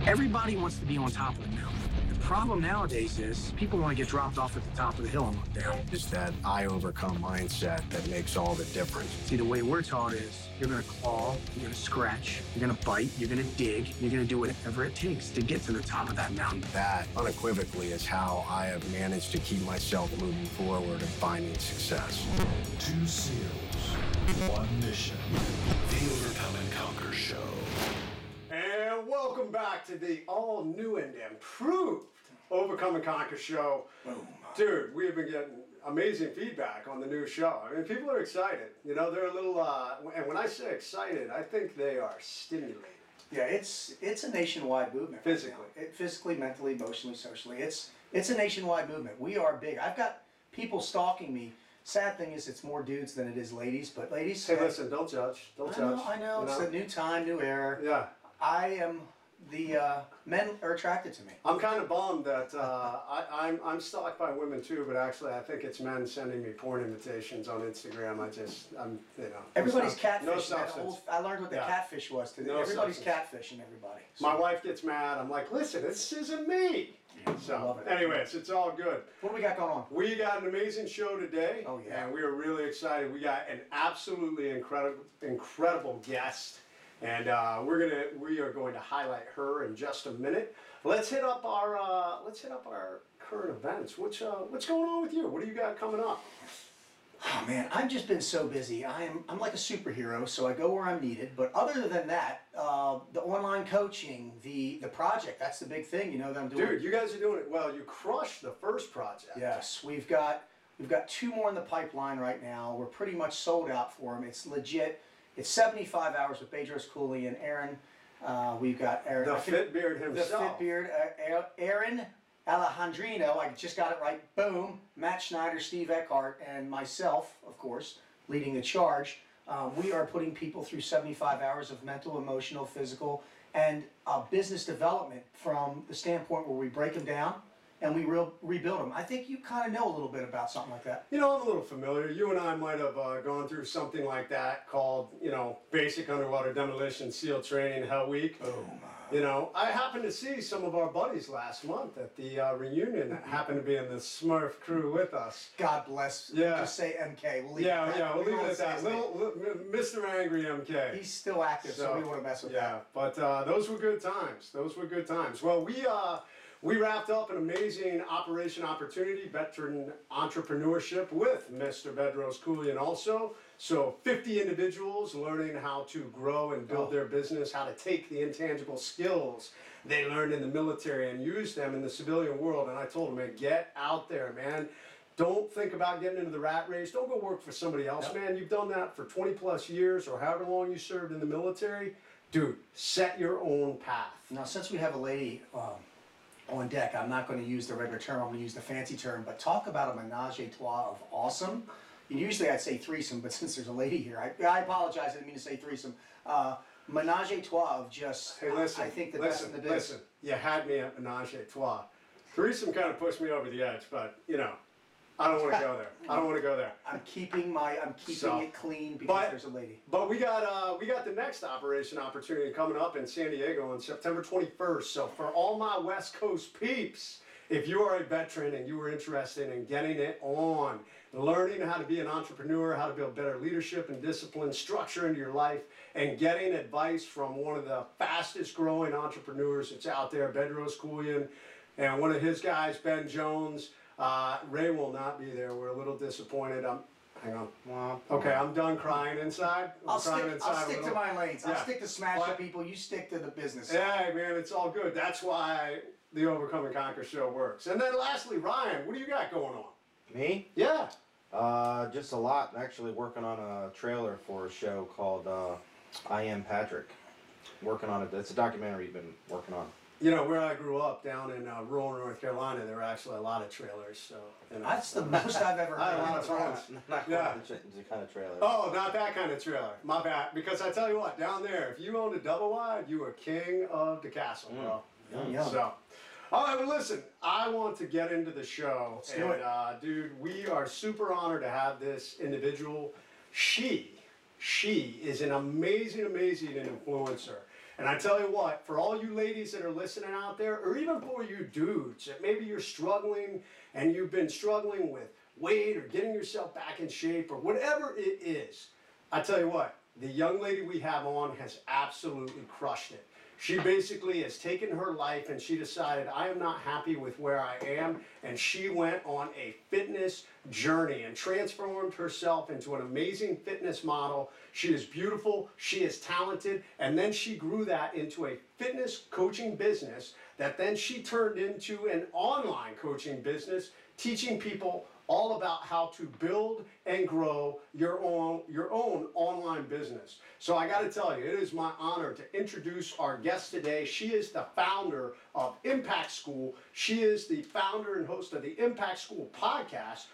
Everybody wants to be on top of the mountain. The problem nowadays is people want to get dropped off at the top of the hill and look down. It's that I overcome mindset that makes all the difference. See, the way we're taught is you're going to claw, you're going to scratch, you're going to bite, you're going to dig, you're going to do whatever it takes to get to the top of that mountain. That unequivocally is how I have managed to keep myself moving forward and finding success. 2 SEALs, 1 mission. The Overcome and Conquer Show. And welcome back to the all-new and improved Overcome and Conquer Show. Boom. Dude, we have been getting amazing feedback on the new show. I mean, people are excited. You know, they're a little, and when I say excited, I think they are stimulated. Yeah, it's a nationwide movement. Physically. Physically, mentally, emotionally, socially. It's a nationwide movement. We are big. I've got people stalking me. Sad thing is it's more dudes than it is ladies, but ladies... Hey, listen, don't judge. Don't judge. I know. It's a new time, new era. Yeah. I am... men are attracted to me. I'm kind of bummed that I'm stalked by women too, but actually I think it's men sending me porn invitations on Instagram. I'm Everybody's no catfishing. substance. I learned what the catfish was today. No Everybody's substance. catfishing everybody. So. My wife gets mad. I'm like, listen, this isn't me. So, anyways, it's all good. What do we got going on? We got an amazing show today. Oh yeah. And we are really excited. We got an absolutely incredible guest. And we are going to highlight her in just a minute. Let's hit up our current events. What's going on with you? What do you got coming up? Oh man, I've just been so busy. I'm like a superhero, so I go where I'm needed. But other than that, the online coaching, the project, that's the big thing, you know, that I'm doing. Dude, you guys are doing it well. You crushed the first project. Yes, we've got 2 more in the pipeline right now. We're pretty much sold out for them. It's legit. It's 75 hours with Bedros Cooley and Aaron. We've got Aaron. The fit beard himself. The fit beard, Aaron Alejandrino. I just got it right. Boom. Matt Schneider, Steve Eckhart, and myself, of course, leading the charge. We are putting people through 75 hours of mental, emotional, physical, and business development from the standpoint where we break them down and we rebuild them. I think you kind of know a little bit about something like that. You know, I'm a little familiar. You and I might have gone through something like that called, Basic Underwater Demolition SEAL Training Hell Week. Boom. You know, I happened to see some of our buddies last month at the reunion that happened to be in the Smurf crew with us. God bless. Yeah. Just say MK. We'll leave Yeah, it at yeah, we'll leave it at that. his Little Mr. Angry MK. He's still active, so we don't want to mess with that. Yeah, but those were good times. Those were good times. Well, we wrapped up an amazing Operation Opportunity, veteran entrepreneurship with Mr. Bedros Cooley and also. So 50 individuals learning how to grow and build their business, how to take the intangible skills they learned in the military and use them in the civilian world. And I told them, man, get out there, man. Don't think about getting into the rat race. Don't go work for somebody else, man. You've done that for 20 plus years or however long you served in the military. Dude, set your own path. Now, since we have a lady on deck, I'm not going to use the regular term, I'm going to use the fancy term, but talk about a menage a trois of awesome. Usually I'd say threesome, but since there's a lady here, I apologize, I didn't mean to say threesome. Menage a trois of just, hey, listen, I think the best in the biz. Listen, you had me at menage a trois. Threesome kind of pushed me over the edge, but, I don't want to go there. I don't want to go there. I'm keeping it clean because there's a lady. But we got the next Operation Opportunity coming up in San Diego on September 21st. So for all my West Coast peeps, if you are a veteran and you are interested in getting it on, learning how to be an entrepreneur, how to build better leadership and discipline, structure into your life, and getting advice from one of the fastest growing entrepreneurs that's out there, Bedros Cooley, and one of his guys, Ben Jones. Ray will not be there. We're a little disappointed. Hang on. Okay, I'm done crying inside. I'll stick to my lanes. Yeah. I'll stick to smashing people. You stick to the business. Yeah, man, it's all good. That's why the Overcome and Conquer show works. And then lastly, Ryan, what do you got going on? Me? Yeah. Just a lot. I'm actually working on a trailer for a show called I Am Patrick. Working on it. It's a documentary you've been working on. You know, where I grew up down in rural North Carolina, there were actually a lot of trailers. So that's the most I've ever heard. I had a lot of friends. Not the kind of trailer. Oh, not that kind of trailer. My bad. Because I tell you what, down there, if you owned a double wide, you were king of the castle, bro. So, all right, well, listen, I want to get into the show. Let's do it. Dude, we are super honored to have this individual. She is an amazing influencer. And I tell you what, for all you ladies that are listening out there, or even for you dudes, that maybe you're struggling and you've been struggling with weight or getting yourself back in shape or whatever it is, I tell you what, the young lady we have on has absolutely crushed it. She basically has taken her life and she decided, I am not happy with where I am, and she went on a fitness journey and transformed herself into an amazing fitness model. She is beautiful, she is talented, and then she grew that into a fitness coaching business that then she turned into an online coaching business, teaching people all about how to build and grow your own online business. So I got to tell you, it is my honor to introduce our guest today. She is the founder of Impact School. She is the founder and host of the Impact School podcast,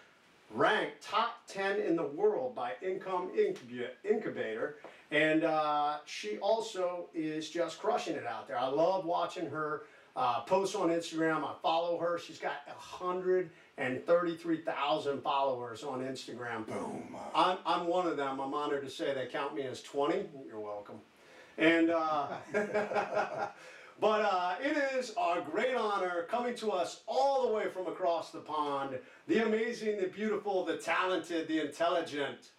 ranked top 10 in the world by Income Incubator. And she also is just crushing it out there. I love watching her posts on Instagram. I follow her. She's got 133,000 followers on Instagram. Boom. I'm one of them. I'm honored to say they count me as 20. You're welcome. And but it is our great honor coming to us all the way from across the pond, the amazing, the beautiful, the talented, the intelligent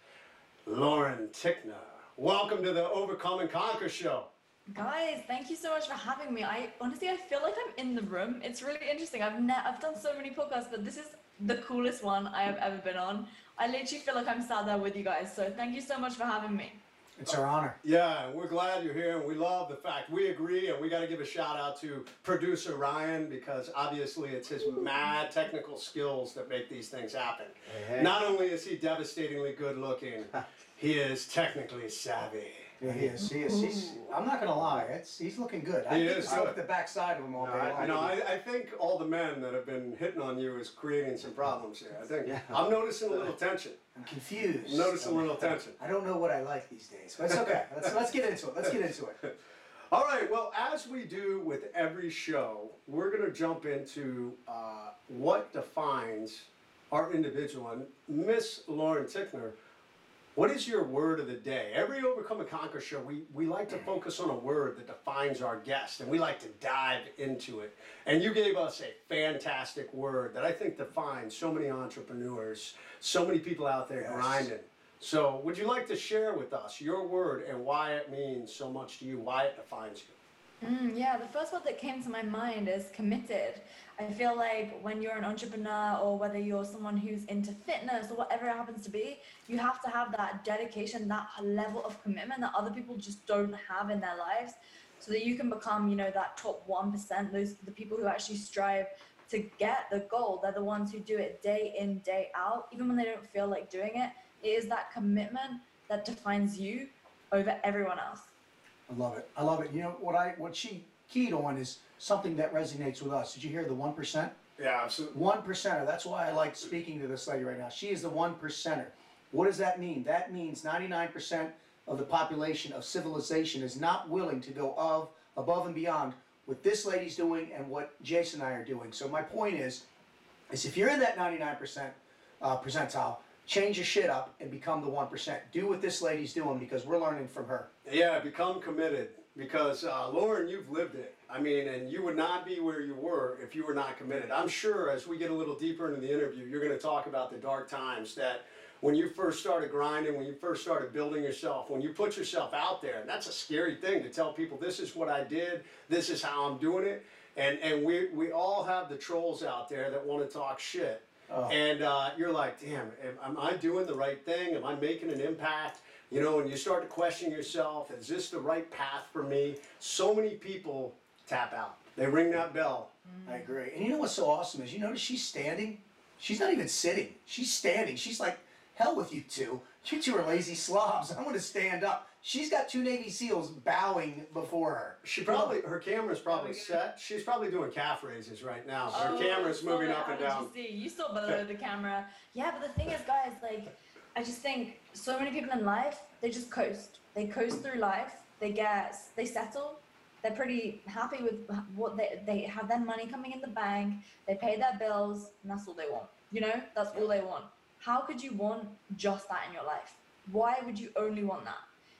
Lauren Tickner. Welcome to the Overcome and Conquer show. Guys, thank you so much for having me. I honestly feel like I'm in the room. It's really interesting. I've done so many podcasts, but this is the coolest one I have ever been on. I literally feel like I'm sat there with you guys. So thank you so much for having me. It's our honor. Yeah, we're glad you're here, and we love the fact we agree, and we got to give a shout out to producer Ryan, because obviously it's his mad technical skills that make these things happen. Hey. Not only is he devastatingly good looking, he is technically savvy. Yeah, he is. He's, I'm not going to lie. He's looking good. He think is I look good. at the backside of him all day long. I think all the men that have been hitting on you is creating some problems here. I think Yeah. I'm noticing a little tension. I'm confused. Noticing a little tension. I don't know what I like these days, but it's okay. Let's get into it. Let's get into it. All right, well, as we do with every show, we're going to jump into what defines our individual. And Miss Lauren Tickner, what is your word of the day? Every Overcome and Conquer show, we like to focus on a word that defines our guest, and we like to dive into it. And you gave us a fantastic word that I think defines so many entrepreneurs, so many people out there grinding. So would you like to share with us your word and why it means so much to you, why it defines you? Yeah, the first word that came to my mind is committed. I feel like when you're an entrepreneur, or whether you're someone who's into fitness or whatever it happens to be, you have to have that dedication, that level of commitment that other people just don't have in their lives, so that you can become, that top 1%, the people who actually strive to get the goal. They're the ones who do it day in, day out, even when they don't feel like doing it. It is that commitment that defines you over everyone else. I love it. I love it. You know what she keyed on is something that resonates with us. Did you hear the 1%? Yeah, absolutely. 1%er. That's why I like speaking to this lady right now. She is the 1%er. What does that mean? That means 99% of the population of civilization is not willing to go above and beyond what this lady's doing and what Jason and I are doing. So my point is if you're in that 99% percentile, change your shit up and become the 1%. Do what this lady's doing, because we're learning from her. Yeah, become committed, because Lauren, you've lived it. I mean, and you would not be where you were if you were not committed. I'm sure as we get a little deeper into the interview, you're going to talk about the dark times that when you first started grinding, when you first started building yourself, when you put yourself out there. And that's a scary thing to tell people, this is what I did, this is how I'm doing it. And we all have the trolls out there that want to talk shit. Oh. And you're like, damn, am I doing the right thing? Am I making an impact? And you start to question yourself, is this the right path for me? So many people tap out. They ring that bell. I agree. And you know what's so awesome is, you notice she's standing? She's not even sitting. She's standing. She's like, hell with you two. You two are lazy slobs. I'm going to stand up. She's got 2 Navy SEALs bowing before her. Her camera's probably set. She's probably doing calf raises right now. Her camera's moving up and down. You saw below the camera. Yeah, but the thing is, guys, I just think so many people in life, they just coast. They coast through life. They settle. They're pretty happy with what they have. Their money coming in the bank. They pay their bills, and that's all they want. That's all they want. How could you want just that in your life? Why would you only want that?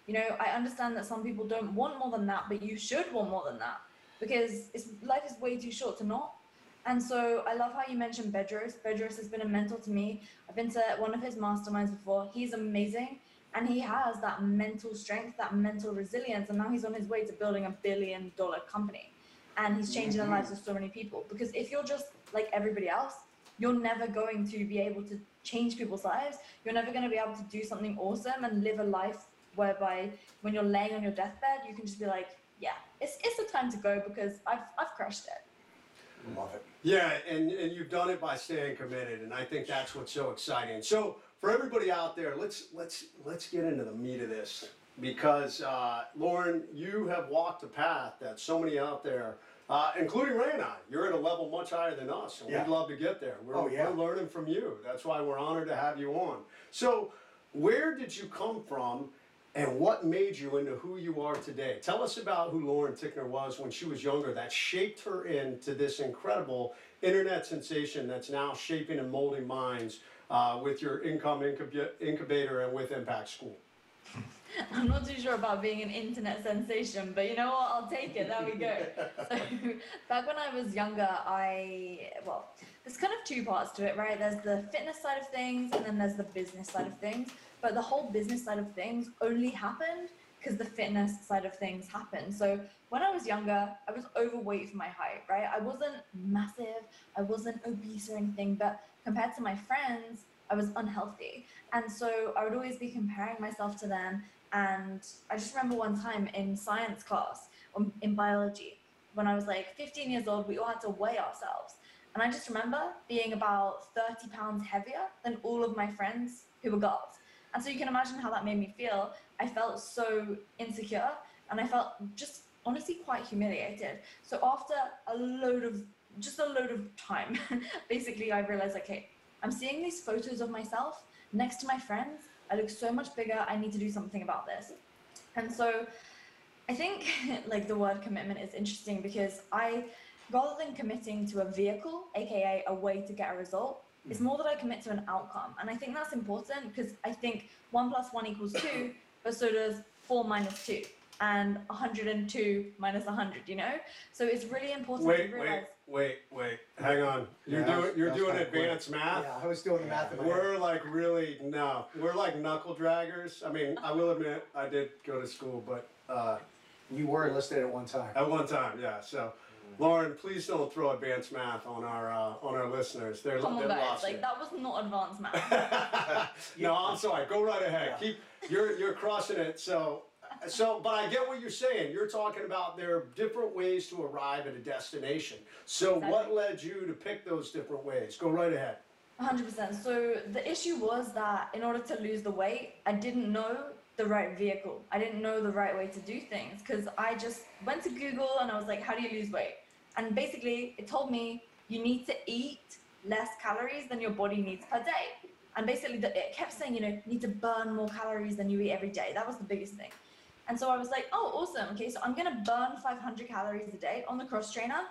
You know, I understand that some people don't want more than that, but you should want more than that because life is way too short to not. And so I love how you mentioned Bedros. Bedros has been a mentor to me. I've been to one of his masterminds before. He's amazing. And he has that mental strength, that mental resilience. And now he's on his way to building $1 billion company. And he's changing the lives of so many people. Because if you're just like everybody else, you're never going to be able to change people's lives. You're never going to be able to do something awesome and live a life whereby when you're laying on your deathbed, you can just be like, yeah, it's the time to go because I've crushed it. Love it. Yeah, and you've done it by staying committed, and I think that's what's so exciting. So for everybody out there, let's get into the meat of this because Lauren, you have walked a path that so many out there, including Ray and I, you're at a level much higher than us, and we'd love to get there. We're learning from you. That's why we're honored to have you on. So where did you come from? And what made you into who you are today? Tell us about who Lauren Tickner was when she was younger that shaped her into this incredible internet sensation that's now shaping and molding minds with your Income Incubator and with Impact School. I'm not too sure about being an internet sensation, but you know what? I'll take it. There we go. So back when I was younger, there's kind of two parts to it, right? There's the fitness side of things, and then there's the business side of things. But the whole business side of things only happened because the fitness side of things happened. So when I was younger, I was overweight for my height, right? I wasn't massive, I wasn't obese or anything, but compared to my friends, I was unhealthy. And so I would always be comparing myself to them. And I just remember one time in science class, in biology, when I was like 15 years old, we all had to weigh ourselves. And I just remember being about 30 pounds heavier than all of my friends who were girls. And so you can imagine how that made me feel. I felt so insecure and I felt just honestly quite humiliated. So after a load of time, basically I realized, okay, I'm seeing these photos of myself next to my friends. I look so much bigger. I need to do something about this. And so I think like the word commitment is interesting because rather than committing to a vehicle, aka a way to get a result, it's more that I commit to an outcome. And I think that's important because I think 1 + 1 = 2, but so does 4 - 2 and 102 - 100, you know? So it's really important to realize. Wait, hang on. You're doing advanced math? Yeah, I was doing the math in my head. We're like we're like knuckle draggers. I mean, I will admit, I did go to school, but. You were enlisted at one time. At one time, yeah, so. Lauren, please don't throw advanced math on our listeners. Come on, guys, like that was not advanced math. No, I'm sorry. Go right ahead. You're crushing it. So, but I get what you're saying. You're talking about there are different ways to arrive at a destination. So, what led you to pick those different ways? Go right ahead. 100%. So the issue was that in order to lose the weight, I didn't know the right vehicle. I didn't know the right way to do things because I just went to Google and I was like, how do you lose weight? And basically it told me you need to eat less calories than your body needs per day. And basically it kept saying, you need to burn more calories than you eat every day. That was the biggest thing. And so I was like, oh, awesome. Okay, so I'm gonna burn 500 calories a day on the cross trainer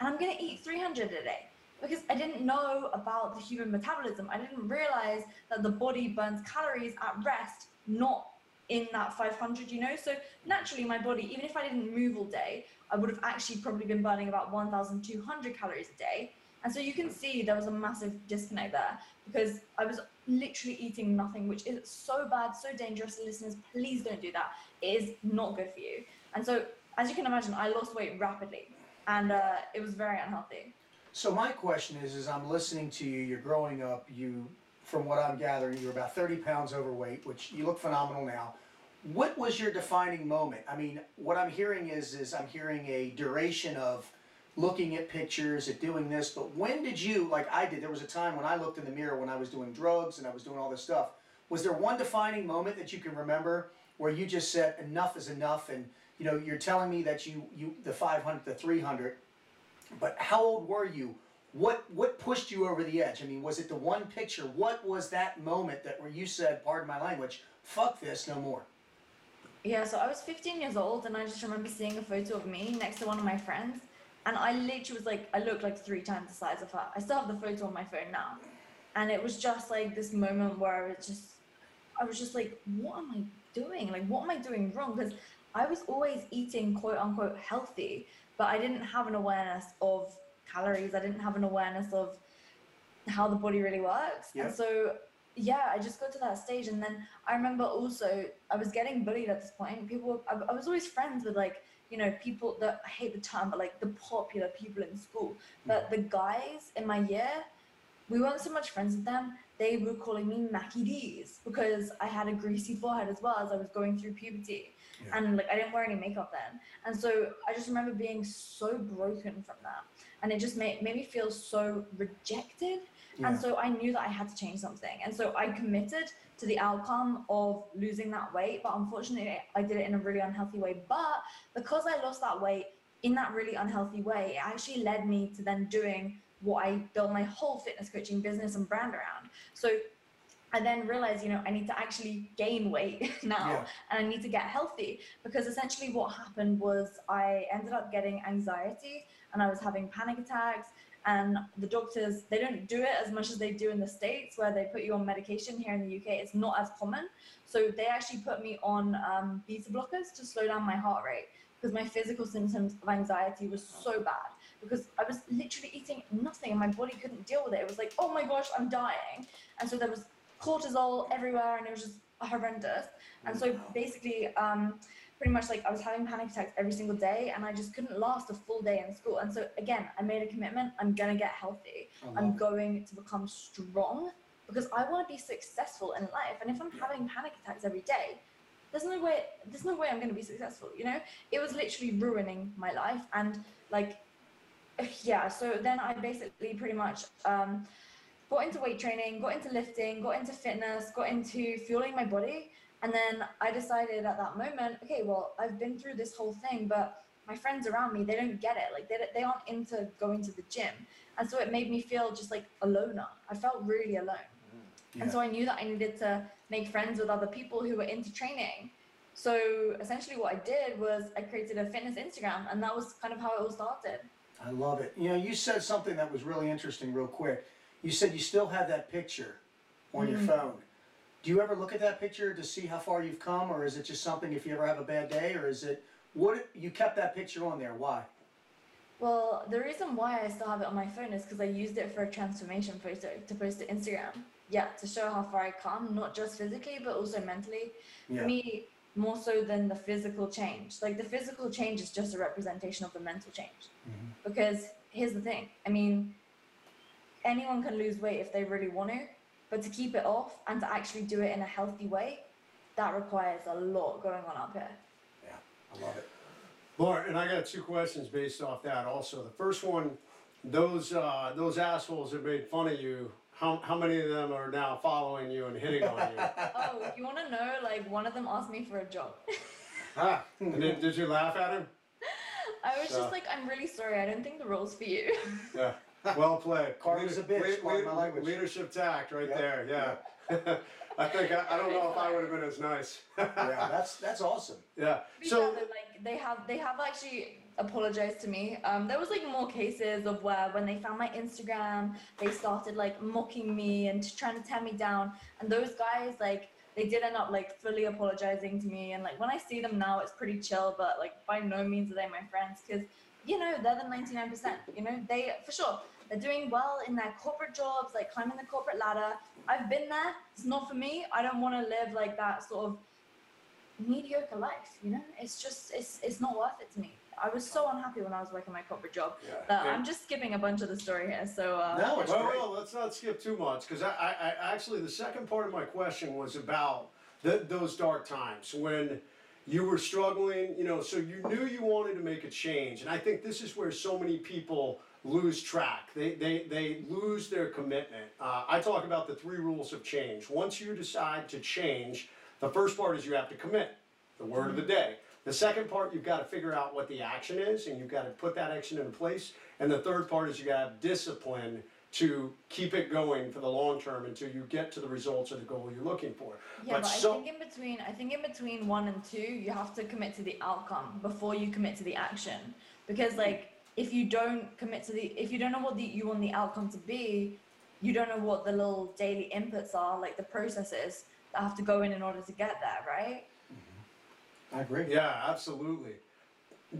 and I'm gonna eat 300 a day. Because I didn't know about the human metabolism. I didn't realize that the body burns calories at rest, not in that 500, So naturally my body, even if I didn't move all day, I would have actually probably been burning about 1,200 calories a day. And so you can see there was a massive disconnect there because I was literally eating nothing, which is so bad, so dangerous. Listeners, please don't do that. It is not good for you. And so as you can imagine, I lost weight rapidly and it was very unhealthy. So my question is I'm listening to you, you're growing up, from what I'm gathering, you're about 30 pounds overweight, which you look phenomenal now. What was your defining moment? I mean, what I'm hearing is I'm hearing a duration of looking at pictures, at doing this, but when did you, like I did, there was a time when I looked in the mirror when I was doing drugs and I was doing all this stuff. Was there one defining moment that you can remember where you just said enough is enough and, you're telling me that you the 500, the 300, but how old were you? What pushed you over the edge? I mean, was it the one picture? What was that moment where you said, pardon my language, fuck this, no more? Yeah, so I was 15 years old and I just remember seeing a photo of me next to one of my friends and I literally was like, I looked like 3 times the size of her. I still have the photo on my phone now. And it was just like this moment where I was just like, what am I doing? Like, what am I doing wrong? Because I was always eating quote unquote healthy, but I didn't have an awareness of calories. I didn't have an awareness of how the body really works. Yep. And so, yeah, I just got to that stage. And then I remember also, I was getting bullied at this point. I was always friends with, like, you know, people that, I hate the term, but like the popular people in school. But the guys in my year, we weren't so much friends with them. They were calling me Mackie D's because I had a greasy forehead as well as I was going through puberty. Yeah. And like I didn't wear any makeup then. And so I just remember being so broken from that. And it just made me feel so rejected. Yeah. And so I knew that I had to change something. And so I committed to the outcome of losing that weight. But unfortunately, I did it in a really unhealthy way. But because I lost that weight in that really unhealthy way, it actually led me to then doing what I built my whole fitness coaching business and brand around. So I then realized, you know, I need to actually gain weight now. Yeah. And I need to get healthy, because essentially what happened was I ended up getting anxiety and I was having panic attacks, and the doctors, they don't do it as much as they do in the States, where they put you on medication. Here in the UK, it's not as common. So they actually put me on beta blockers to slow down my heart rate, because my physical symptoms of anxiety was so bad, because I was literally eating nothing and my body couldn't deal with it. It was like, oh my gosh, I'm dying. And so there was cortisol everywhere and it was just horrendous. And so basically, pretty much like I was having panic attacks every single day and I just couldn't last a full day in school. And so again, I made a commitment. I'm gonna get healthy. I'm going to become strong, because I want to be successful in life. And if I'm having panic attacks every day, there's no way I'm going to be successful, you know? It was literally ruining my life. And like, yeah, so then I basically pretty much got into weight training, got into lifting, got into fitness, got into fueling my body. And then I decided at that moment, okay, well, I've been through this whole thing, but my friends around me, they don't get it. Like they aren't into going to the gym. And so it made me feel just like a loner. I felt really alone. Yeah. And so I knew that I needed to make friends with other people who were into training. So essentially what I did was I created a fitness Instagram, and that was kind of how it all started. I love it. You know, you said something that was really interesting real quick. You said you still have that picture on your phone. Do you ever look at that picture to see how far you've come, or is it just something if you ever have a bad day, or is it, what, you kept that picture on there, why? Well, the reason why I still have it on my phone is because I used it for a transformation photo to post to Instagram. Yeah, to show how far I come, not just physically, but also mentally. Yeah. For me, more so than the physical change. Like the physical change is just a representation of the mental change. Because here's the thing, I mean, anyone can lose weight if they really want to, but to keep it off and to actually do it in a healthy way, that requires a lot going on up here. Yeah, I love it. Lauren, and I got two questions based off that also. The first one, those assholes that made fun of you, how many of them are now following you and hitting on you? Oh, if you want to know, like one of them asked me for a job. And then, did you laugh at him? I was just like, I'm really sorry, I don't think the role's for you. Yeah. Well played. Karma's a bitch, pardon my language. Leadership tact right Yep. there, yeah. I think, I don't know if I would have been as nice. Yeah, that's awesome. Yeah. So like they have actually apologized to me. There was like more cases of where when they found my Instagram, they started like mocking me and trying to tear me down. And those guys, like, they did end up like fully apologizing to me. And like when I see them now, it's pretty chill. But like by no means are they my friends, because you know they're the 99%. You know, they for sure they're doing well in their corporate jobs, like climbing the corporate ladder. I've been there. It's not for me. I don't want to live like that sort of mediocre life, you know? It's just, it's not worth it to me. I was so unhappy when I was working my corporate job. Yeah. I'm just skipping a bunch of the story here, so... No, it's great. Well, let's not skip too much, because I actually, the second part of my question was about those dark times when you were struggling, you know, so you knew you wanted to make a change. And I think this is where so many people lose track. They lose their commitment. I talk about the 3 rules of change. Once you decide to change, the first part is you have to commit, the word of the day. The second part, you've got to figure out what the action is, and you've got to put that action in place. And the third part is you got to have discipline to keep it going for the long term until you get to the results or the goal you're looking for. Yeah, but I think in between 1 and 2, you have to commit to the outcome before you commit to the action. Because like, if you don't know what you want the outcome to be, you don't know what the little daily inputs are, like the processes that have to go in order to get there, right? I agree. Yeah, absolutely.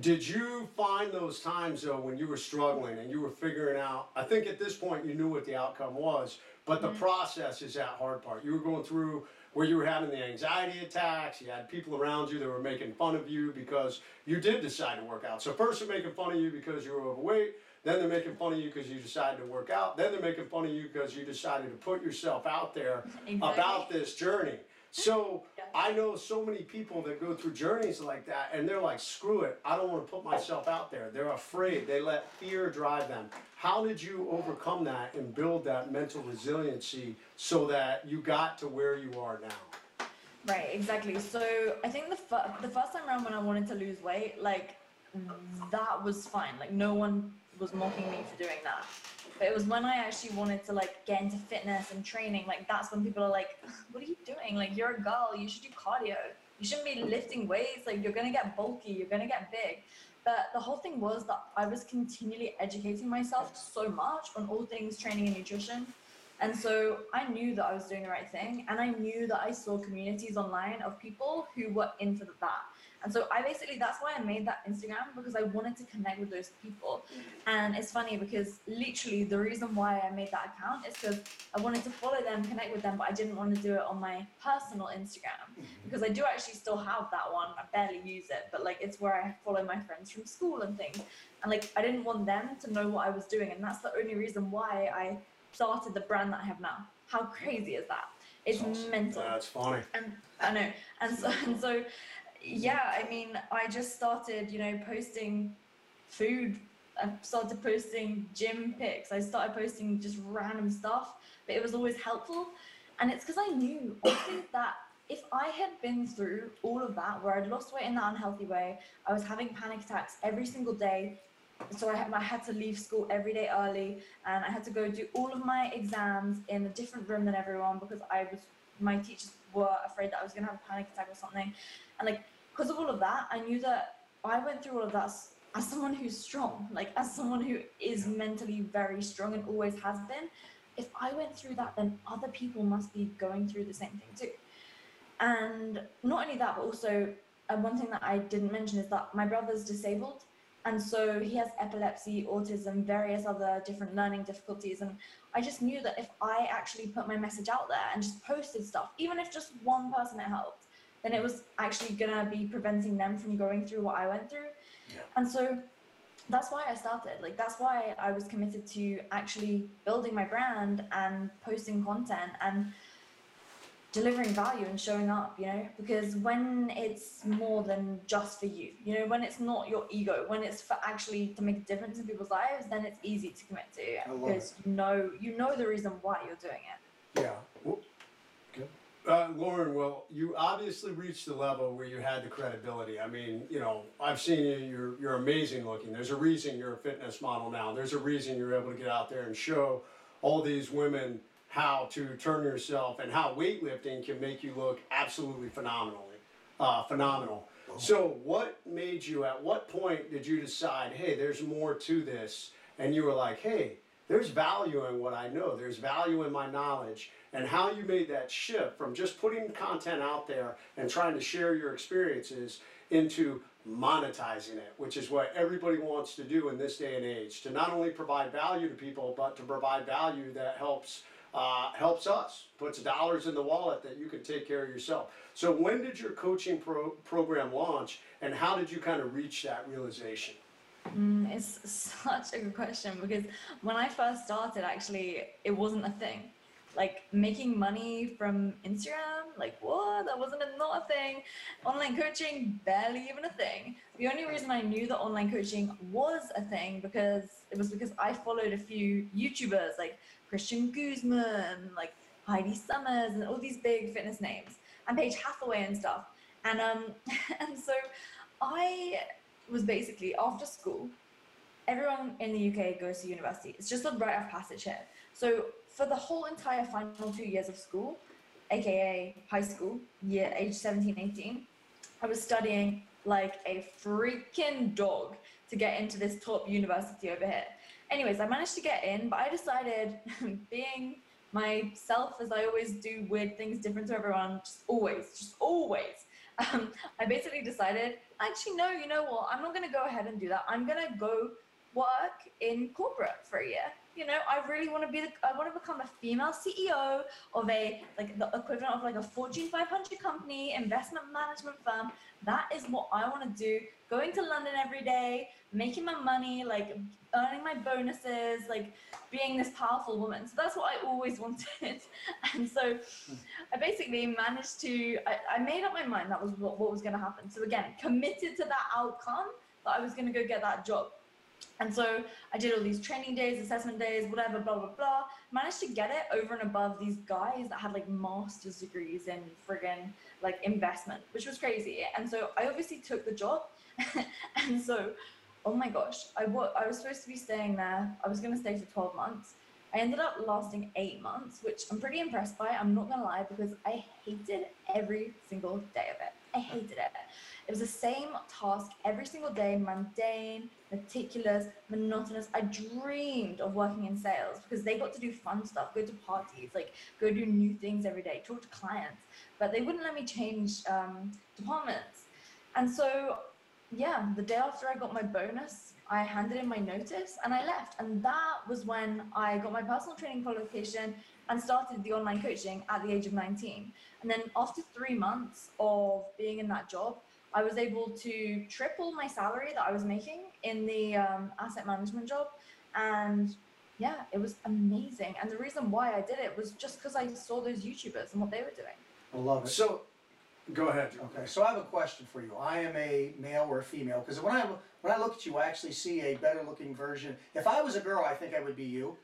Did you find those times though when you were struggling and you were figuring out, I think at this point you knew what the outcome was, but the process is that hard part. You were going through where you were having the anxiety attacks, you had people around you that were making fun of you because you did decide to work out. So first they're making fun of you because you were overweight, then they're making fun of you because you decided to work out, then they're making fun of you because you decided to put yourself out there about this journey. So I know so many people that go through journeys like that and they're like, screw it, I don't want to put myself out there. They're afraid, they let fear drive them. How did you overcome that and build that mental resiliency so that you got to where you are now? Right, exactly. So I think the first time around when I wanted to lose weight, like that was fine. Like no one was mocking me for doing that. But it was when I actually wanted to like get into fitness and training, like that's when people are like, what are you doing? Like you're a girl, you should do cardio. You shouldn't be lifting weights, like you're gonna get bulky, you're gonna get big. But the whole thing was that I was continually educating myself so much on all things training and nutrition. And so I knew that I was doing the right thing, and I knew that I saw communities online of people who were into that. And so that's why I made that Instagram, because I wanted to connect with those people. And it's funny because literally the reason why I made that account is because I wanted to follow them, connect with them, but I didn't want to do it on my personal Instagram because I do actually still have that one. I barely use it, but like it's where I follow my friends from school and things. And like I didn't want them to know what I was doing, and that's the only reason why I started the brand that I have now. How crazy is that? It's mental. That's funny. And I know. And so yeah, I mean, I just started, posting food. I started posting gym pics. I started posting just random stuff, but it was always helpful. And it's because I knew, honestly, that if I had been through all of that, where I'd lost weight in that unhealthy way, I was having panic attacks every single day. So I had to leave school every day early, and I had to go do all of my exams in a different room than everyone because my teachers were afraid that I was going to have a panic attack or something. And like, because of all of that, I knew that I went through all of that as someone who's strong, like as someone who is mentally very strong and always has been. If I went through that, then other people must be going through the same thing too. And not only that, but also one thing that I didn't mention is that my brother's disabled. And so he has epilepsy, autism, various other different learning difficulties. And I just knew that if I actually put my message out there and just posted stuff, even if just one person it helped, then it was actually gonna be preventing them from going through what I went through. Yeah. And so that's why I started. Like that's why I was committed to actually building my brand and posting content and delivering value and showing up, because when it's more than just for you, when it's not your ego, when it's for actually to make a difference in people's lives, then it's easy to commit to because you know the reason why you're doing it. Yeah. Well, good. Lauren, well, you obviously reached the level where you had the credibility. I mean, I've seen you, you're amazing looking. There's a reason you're a fitness model now. There's a reason you're able to get out there and show all these women how to turn yourself and how weightlifting can make you look absolutely phenomenal. So what made you, at what point did you decide, hey, there's more to this? And you were like, hey, there's value in what I know. There's value in my knowledge. And how you made that shift from just putting content out there and trying to share your experiences into monetizing it, which is what everybody wants to do in this day and age, to not only provide value to people, but to provide value that helps us, puts dollars in the wallet that you can take care of yourself. So when did your coaching program launch, and how did you kind of reach that realization? It's such a good question, because when I first started, actually, it wasn't a thing. Like making money from Instagram, like what? That wasn't not a thing. Online coaching, barely even a thing. The only reason I knew that online coaching was a thing because I followed a few YouTubers like Christian Guzman, like Heidi Summers, and all these big fitness names, and Paige Hathaway and stuff. And and so I was basically, after school, everyone in the UK goes to university. It's just a rite of passage here. So for the whole entire final 2 years of school, aka high school, age 17, 18, I was studying like a freaking dog to get into this top university over here. Anyways, I managed to get in, but I decided, being myself as I always do, weird things different to everyone, just always, I basically decided, actually, no, you know what? I'm not going to go ahead and do that. I'm going to go work in corporate for a year. You know, I really want to I want to become a female CEO of like the equivalent of like a Fortune 500 company, investment management firm. That is what I want to do. Going to London every day, making my money, like earning my bonuses, like being this powerful woman. So that's what I always wanted. And so I basically managed to, I made up my mind that was what was going to happen. So again, committed to that outcome that I was going to go get that job. And so I did all these training days, assessment days, whatever, blah, blah, blah. Managed to get it over and above these guys that had like master's degrees in friggin' like investment, which was crazy. And so I obviously took the job. And so, oh my gosh, I was supposed to be staying there. I was going to stay for 12 months. I ended up lasting 8 months, which I'm pretty impressed by. I'm not gonna lie, because I hated every single day of it. I hated it. It was the same task every single day, mundane, meticulous, monotonous. I dreamed of working in sales because they got to do fun stuff, go to parties, like go do new things every day, talk to clients, but they wouldn't let me change departments. And so, yeah, the day after I got my bonus, I handed in my notice and I left. And that was when I got my personal training qualification and started the online coaching at the age of 19. And then after 3 months of being in that job, I was able to triple my salary that I was making in the asset management job. And yeah, it was amazing. And the reason why I did it was just because I saw those YouTubers and what they were doing. I love it. So, go ahead. Okay, so I have a question for you. I am a male or a female, because when I look at you, I actually see a better looking version. If I was a girl, I think I would be you.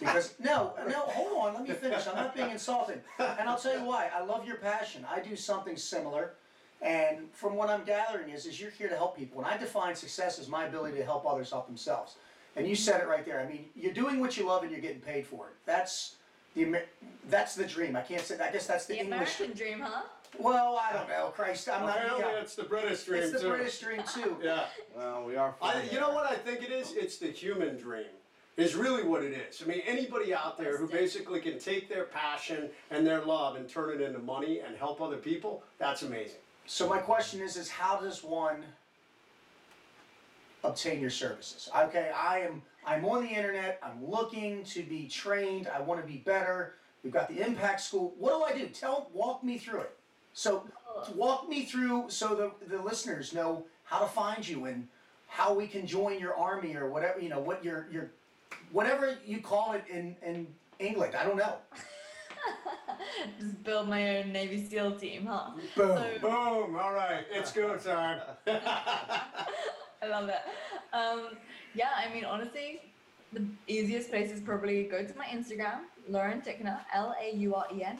Because, no, hold on, let me finish. I'm not being insulting. And I'll tell you why. I love your passion. I do something similar. And from what I'm gathering is you're here to help people. And I define success as my ability to help others help themselves. And you said it right there. I mean, you're doing what you love and you're getting paid for it. That's the dream. I can't say, I guess that's the English. American dream, huh? Well, I don't know, Christ, I'm not. Apparently, it's the British dream too. It's the British dream too. Yeah. Well, we are. You know what I think it is? It's the human dream. Is really what it is. I mean, anybody out there who basically can take their passion and their love and turn it into money and help other people, that's amazing. So my question is how does one obtain your services? Okay, I'm on the internet, I'm looking to be trained, I want to be better. We've got the Impact School. What do? Walk me through it. So walk me through so the listeners know how to find you and how we can join your army or whatever, you know, what your whatever you call it in England. I don't know. Just build my own Navy SEAL team, huh? Boom. So, Boom, all right, it's go time. I love it. Yeah, I mean, honestly, the easiest place is probably go to my Instagram, Lauren Tickner, LaurenTickner.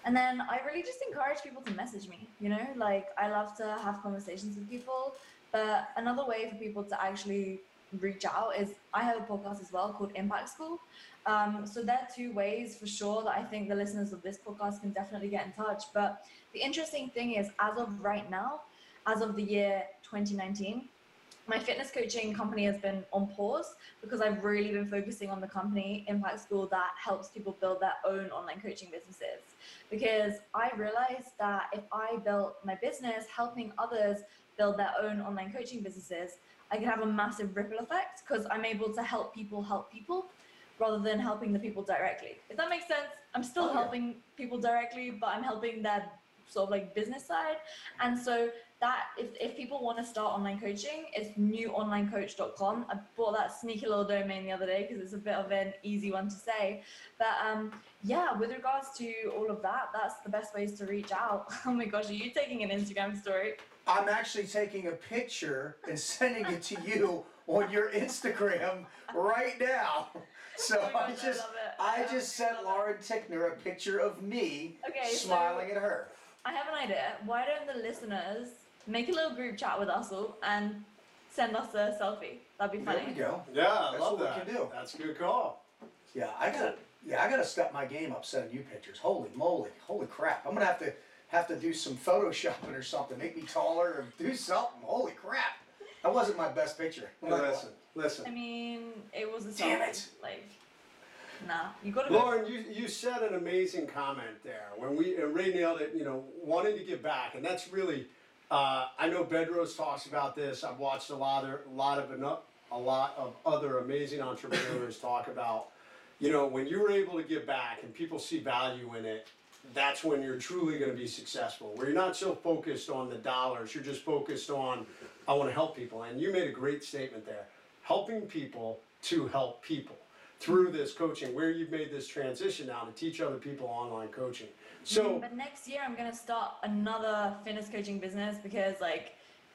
And then I really just encourage people to message me, you know, like I love to have conversations with people. But another way for people to actually reach out is I have a podcast as well called Impact School. So there are 2 ways for sure that I think the listeners of this podcast can definitely get in touch. But the interesting thing is, as of right now, as of the year 2019, my fitness coaching company has been on pause because I've really been focusing on the company Impact School that helps people build their own online coaching businesses. Because I realized that if I built my business helping others build their own online coaching businesses, I could have a massive ripple effect because I'm able to help people rather than helping the people directly. If that makes sense, I'm still helping people directly, but I'm helping their sort of like business side. And so that if people want to start online coaching, it's newonlinecoach.com. I bought that sneaky little domain the other day because it's a bit of an easy one to say. But yeah, with regards to all of that, that's the best ways to reach out. Oh my gosh, are you taking an Instagram story? I'm actually taking a picture and sending it to you on your Instagram right now. So Oh my gosh, I just sent Lauren Tickner a picture of me smiling at her. I have an idea. Why don't the listeners make a little group chat with us all and send us a selfie? That'd be funny. There we go. Yeah, I That's love what that. we can do. That's a good call. Yeah, I gotta step my game up sending you pictures. Holy moly, holy crap! I'm gonna have to do some photoshopping or something. Make me taller or do something. Holy crap! That wasn't my best picture. Listen. I mean, it was a selfie. Damn it. Like, Nah, you gotta Lauren, you said an amazing comment there when Ray nailed it. Wanting to give back, and that's really. I know Bedros talks about this. I've watched a lot of other amazing entrepreneurs talk about. When you're able to give back and people see value in it, that's when you're truly going to be successful. Where you're not so focused on the dollars, you're just focused on, I want to help people. And you made a great statement there, helping people to help people through this coaching, where you've made this transition now to teach other people online coaching. So, but next year I'm gonna start another fitness coaching business because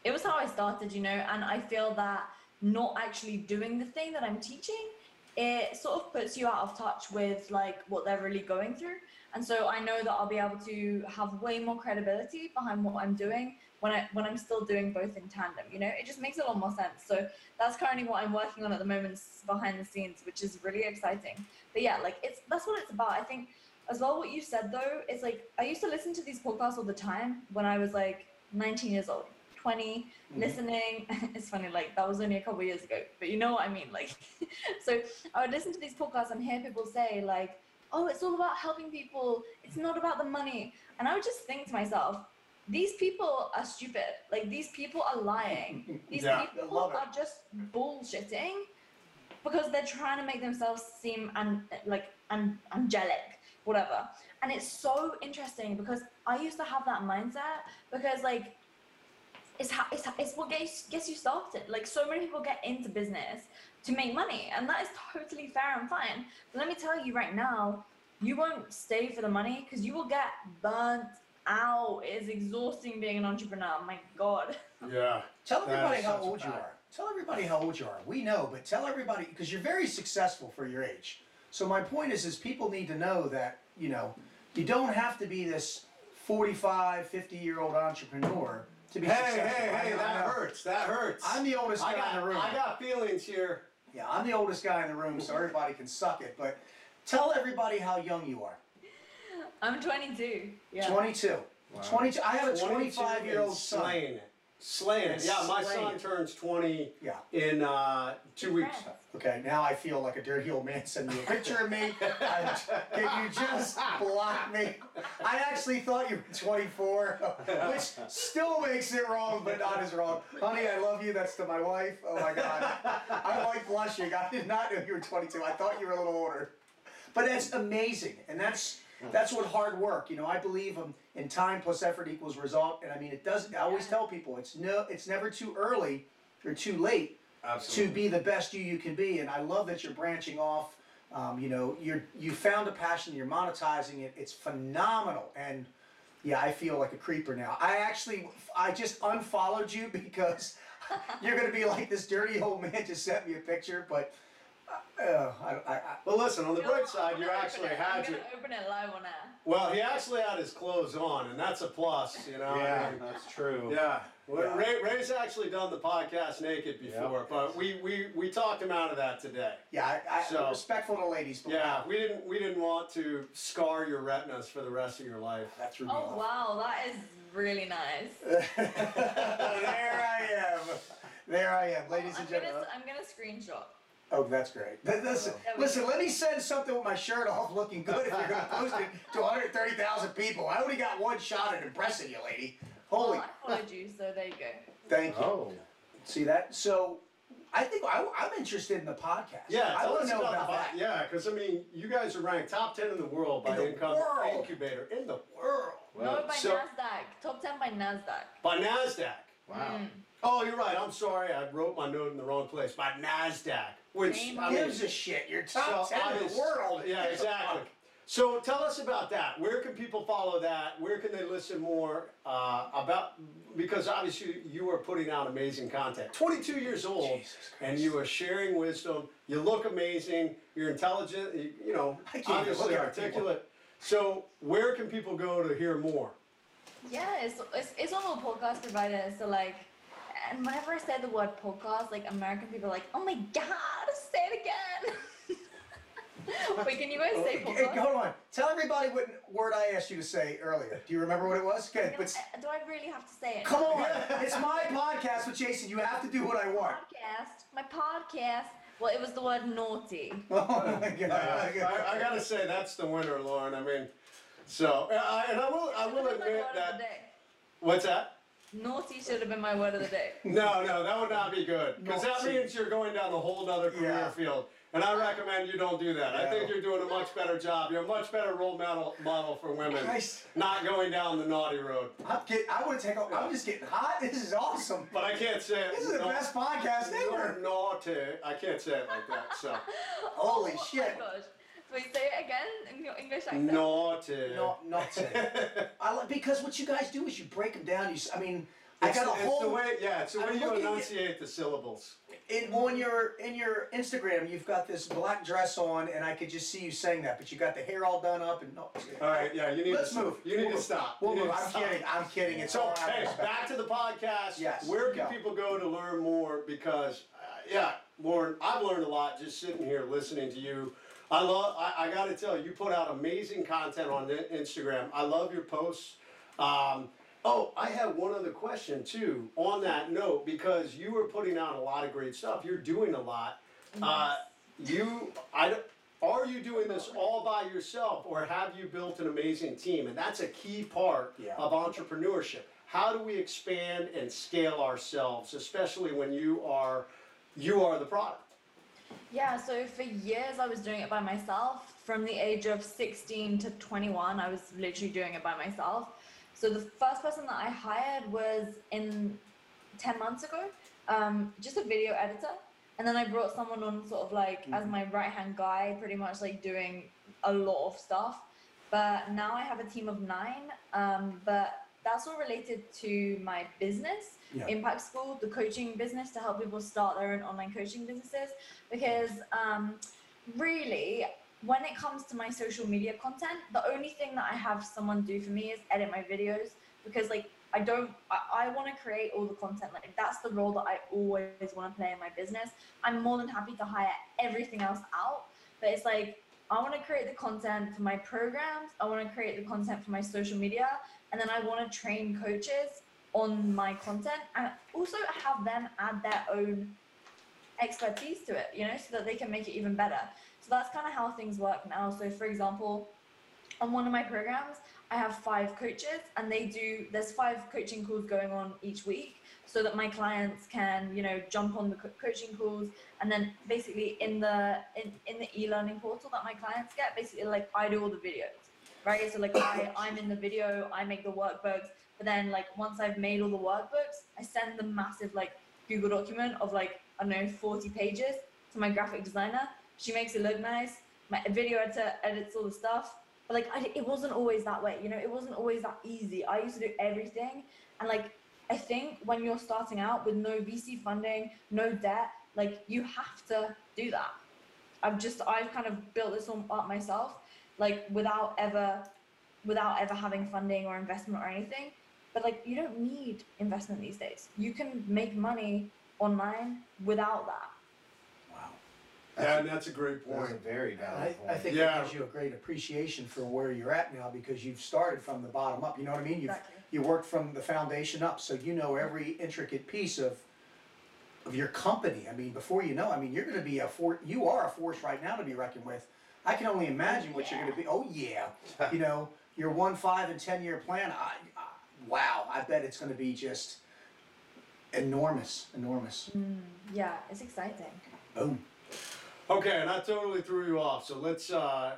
it was how I started, and I feel that not actually doing the thing that I'm teaching, it sort of puts you out of touch with what they're really going through. And so I know that I'll be able to have way more credibility behind what I'm doing when I'm still doing both in tandem. It just makes a lot more sense. So that's currently what I'm working on at the moment behind the scenes, which is really exciting. But yeah, that's what it's about. I think as well what you said though is I used to listen to these podcasts all the time when I was 19 years old, 20, listening. It's funny, that was only a couple of years ago, but you know what I mean. So I would listen to these podcasts and hear people say oh, it's all about helping people. It's not about the money. And I would just think to myself, these people are stupid. These people are lying. These people are just bullshitting because they're trying to make themselves seem angelic, whatever. And it's so interesting because I used to have that mindset because it's what gets you started. So many people get into business to make money, and that is totally fair and fine. But let me tell you right now, you won't stay for the money because you will get burnt out. It is exhausting being an entrepreneur. My God. Yeah. Tell everybody how old you are. Tell everybody how old you are. We know, but tell everybody, because you're very successful for your age. So my point is people need to know that, you don't have to be this 45, 50-year-old entrepreneur to be successful. Hey, that hurts. That hurts. I'm the oldest guy in the room. I got feelings here. Yeah, I'm the oldest guy in the room, so everybody can suck it. But tell everybody how young you are. I'm 22. Yeah. 22. Wow. 22. I have a 25-year-old son. Slaying it. Yeah, my son turns 20 in 2 weeks. Okay, now I feel like a dirty old man sending you a picture of me. Can you just block me? I actually thought you were 24, which still makes it wrong, but not as wrong. Honey, I love you. That's to my wife. Oh my God. I'm blushing. I did not know you were 22. I thought you were a little older. But that's amazing, and that's what hard work. I believe in time plus effort equals result, and I mean it does. I always tell people it's never too early or too late to be the best you can be. And I love that you're branching off. You found a passion. You're monetizing it. It's phenomenal. And yeah, I feel like a creeper now. I just unfollowed you because you're gonna be like this dirty old man just sent me a picture, but. Well, listen, on the bright side, you actually had to open it live on air. Well, he actually had his clothes on, and that's a plus, Yeah, that's true. Yeah. Well, Ray's actually done the podcast naked before, but we talked him out of that today. Yeah, I'm respectful to ladies. But yeah, we didn't want to scar your retinas for the rest of your life. That threw me off. Wow, that is really nice. There I am, ladies and gentlemen. I'm gonna screenshot. Oh, that's great. Listen, let me send something with my shirt off looking good if you're going to post it to 130,000 people. I only got one shot at impressing you, lady. Holy. Well, I followed you, so there you go. Thank you. Oh. See that? So, I think I'm interested in the podcast. Yeah, I want to know about that. Yeah, because, you guys are ranked top 10 in the world by Income Incubator. In the world. No, by NASDAQ. Top 10 by NASDAQ. By NASDAQ. Wow. Oh, you're right. I'm sorry. I wrote my note in the wrong place. By NASDAQ. Which gives a shit. You're top 10 in the world. Yeah, exactly. So tell us about that. Where can people follow that? Where can they listen more about? Because obviously you are putting out amazing content. 22 years old, and you are sharing wisdom. You look amazing. You're intelligent. Obviously articulate. So where can people go to hear more? Yeah, it's on all podcast providers. So and whenever I say the word podcast, American people are like, oh my God, say it again. Wait, can you guys say podcast? Hold on. Tell everybody what word I asked you to say earlier. Do you remember what it was? Okay, do I really have to say it? Come on. It's my podcast with Jason. You have to do what I want. My podcast Well, it was the word naughty. Oh my God. I gotta say that's the winner, Lauren. I mean, so and I will Should have been my admit word of the that. day. What's that? Naughty should have been my word of the day. No, that would not be good because that Naughty. means you're going down a whole nother career Yeah. field. And I recommend you don't do that. I think Yeah. you're doing a much better job. You're a much better role model for women. Nice. Not going down the naughty road. I want to take over. I'm just getting hot. This is awesome. But I can't say it. This is the best podcast You're ever. naughty. I can't say it like that. So Holy Oh shit. my gosh. Wait, say it again in your English accent. naughty. Not today. Because what you guys do is you break them down. I mean, I got a It's whole. the way, it's the way I'm you looking at- enunciate the syllables. On your Instagram, you've got this black dress on, and I could just see you saying that. But you got the hair all done up, and no. All right, you need Let's to move. You need We'll to move. stop. We'll You need move. to I'm stop. kidding. I'm kidding. It's So, all out of hey, respect. back to the podcast. Yes, Where can go. people go to learn more? Because, Lauren, I've learned a lot just sitting here listening to you. I got to tell you put out amazing content on Instagram. I love your posts. I have one other question too on that note because you are putting out a lot of great stuff. You're doing a lot. Are you doing this all by yourself or have you built an amazing team? And that's a key part of entrepreneurship. How do we expand and scale ourselves, especially when you are the product? Yeah, so for years I was doing it by myself. From the age of 16 to 21, I was literally doing it by myself. So the first person that I hired was 10 months ago, just a video editor. And then I brought someone on sort of like as my right-hand guy, pretty much like doing a lot of stuff. But now I have a team of 9, but that's all related to my business, Impact School, the coaching business to help people start their own online coaching businesses. Because really, when it comes to my social media content, the only thing that I have someone do for me is edit my videos because like I want to create all the content. Like that's the role that I always want to play in my business. I'm more than happy to hire everything else out, but it's like I want to create the content for my programs. I want to create the content for my social media, and then I want to train coaches on my content and also have them add their own expertise to it, so that they can make it even better. So that's kind of how things work now. So for example, on one of my programs, I have 5 coaches and there's 5 coaching calls going on each week so that my clients can, jump on the coaching calls. And then basically in the e-learning portal that my clients get, basically like I do all the videos, right? So like I'm in the video, I make the workbooks, but then like once I've made all the workbooks, I send the massive like Google document of like, 40 pages to my graphic designer. She makes it look nice. My video editor edits all the stuff. But like, it wasn't always that way, it wasn't always that easy. I used to do everything. And like, I think when you're starting out with no VC funding, no debt, like you have to do that. I've kind of built this all up myself, like without ever having funding or investment or anything. But like, you don't need investment these days. You can make money online without that. Wow. Yeah, and that's a great That's a point. very valid point. I think it gives you a great appreciation for where you're at now because you've started from the bottom up. You know what I mean? Exactly. You worked from the foundation up, so you know every intricate piece of your company. I mean, before you know, you're going to be you are a force right now to be reckoned with. I can only imagine what you're going to be. Oh yeah, your 1, 5, and 10-year plan. Wow, I bet it's going to be just enormous. Yeah, it's exciting. Boom. Okay, and I totally threw you off. So let's,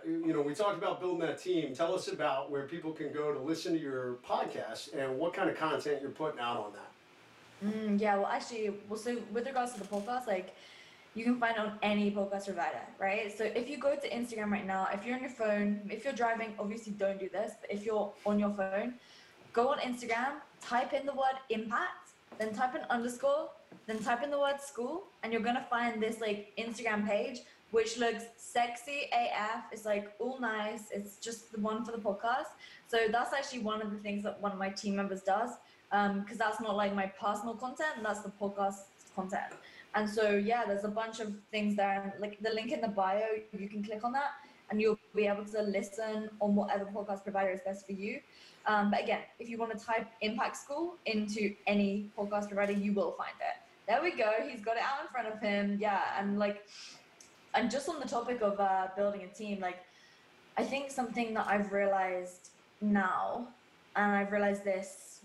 we talked about building that team. Tell us about where people can go to listen to your podcast and what kind of content you're putting out on that. Yeah, well, actually, so with regards to the podcast, like, you can find it on any podcast provider, right? So if you go to Instagram right now, if you're on your phone, if you're driving, obviously don't do this, but if you're on your phone, go on Instagram, type in the word impact, then type in underscore, then type in the word school, and you're gonna find this like Instagram page, which looks sexy AF. It's like all nice. It's just the one for the podcast. So that's actually one of the things that one of my team members does, because that's not like my personal content, that's the podcast content. And so yeah, there's a bunch of things there, and like the link in the bio, you can click on that, and you'll be able to listen on whatever podcast provider is best for you. But again, if you want to type Impact School into any podcast provider, you will find it. There we go. He's got it out in front of him. Yeah, and just on the topic of building a team, like, I think something that I've realized now, and I've realized this,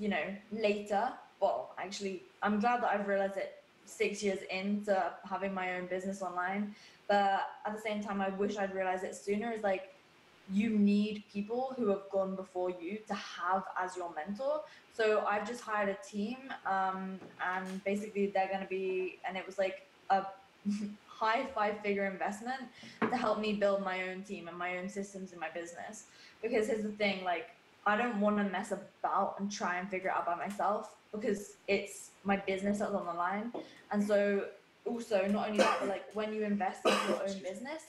later. Well, actually, I'm glad that I've realized it 6 years into having my own business online. But at the same time, I wish I'd realized it sooner. Is like, you need people who have gone before you to have as your mentor. So I've just hired a team, and basically they're going to be, and it was like a high 5-figure investment to help me build my own team and my own systems in my business. Because here's the thing, like, I don't want to mess about and try and figure it out by myself, because it's my business that's on the line. And so also, not only that, but like, when you invest in your own business,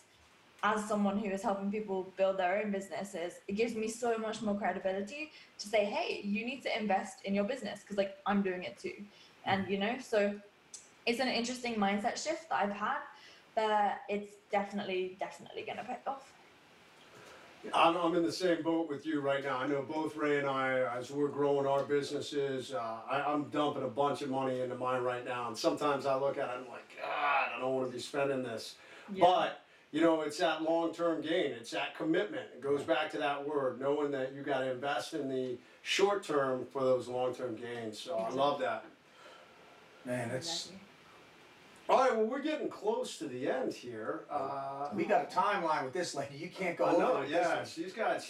as someone who is helping people build their own businesses, it gives me so much more credibility to say, hey, you need to invest in your business, because like, I'm doing it too. And so it's an interesting mindset shift that I've had, but it's definitely going to pay off. I'm in the same boat with you right now. I know both Ray and I, as we're growing our businesses, I'm dumping a bunch of money into mine right now. And sometimes I look at it and I'm like, God, I don't want to be spending this. Yeah. But, it's that long-term gain. It's that commitment. It goes back to that word, knowing that you got to invest in the short term for those long-term gains. So I love that. Man, it's Exactly. All right, well, we're getting close to the end here. we got a timeline with this lady. You can't go I over know, with yeah, this she's got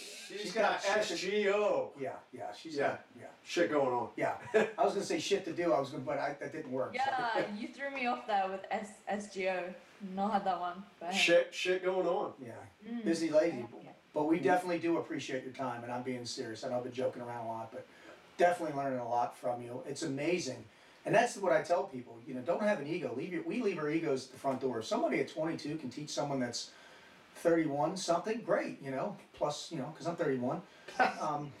got SGO. one. Yeah, she's Yeah. got, Shit going on. yeah. I was gonna say shit to do. But that didn't work. so. Yeah, you threw me off there with SGO. Not had that one. But Shit going on. Yeah, Mm. busy lady. But we definitely do appreciate your time, and I'm being serious. I know I've been joking around a lot, but definitely learning a lot from you. It's amazing. And that's what I tell people, don't have an ego. We leave our egos at the front door. If somebody at 22 can teach someone that's 31 something, great, plus, because I'm 31.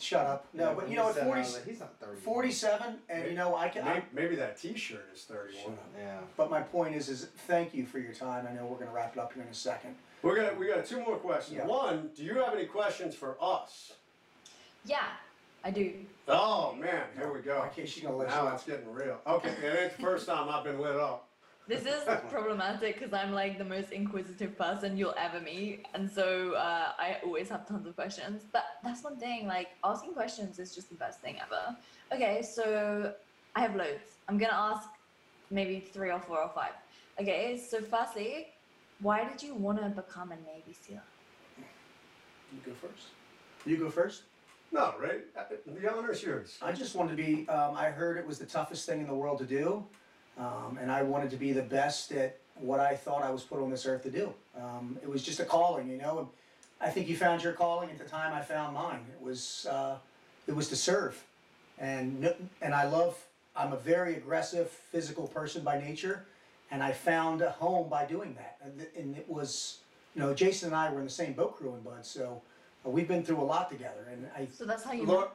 Shut up. No, but at 40, he's not 30. 47, and I can. Maybe that T-shirt is 31. Yeah. But my point is thank you for your time. I know we're gonna wrap it up here in a second. We got two more questions. Yeah. One, do you have any questions for us? Yeah, I do. Oh man, here we go. In case she's gonna let you Now off. it's getting real. Okay, and it's the first time I've been lit up. This is problematic because I'm like the most inquisitive person you'll ever meet, and so I always have tons of questions. But that's one thing, like, asking questions is just the best thing ever. Okay, so I have loads. I'm gonna ask maybe 3 or 4 or 5. Okay, so firstly, why did you want to become a Navy SEAL? You go first. You go first. No, right? The honor's yours. I just wanted to be. I heard it was the toughest thing in the world to do, and I wanted to be the best at what I thought I was put on this earth to do. It was just a calling, And I think you found your calling at the time I found mine. It was to serve, and I'm a very aggressive, physical person by nature, and I found a home by doing that. And it was, Jason and I were in the same boat crew in Bud, so we've been through a lot together. And So that's how you Lauren,